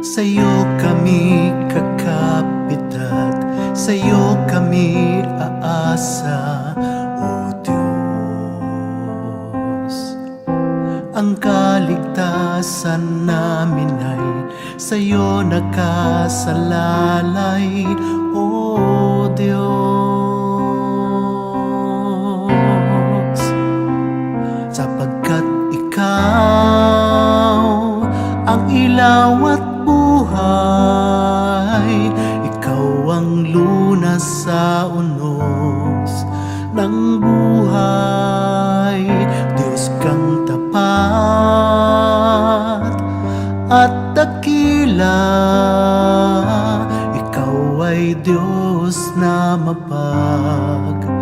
Sa'yo kami kakapit at sa'yo kami aasa, O Diyos. Ang kaligtasan namin ay sa'yo nakasalalay, O Diyos. Sapagkat Ikaw ang ilaw at buhay, Ikaw ang lunas sa unos ng buhay. Diyos kang tapat at dakila, Ikaw ay Diyos na mapagmahal.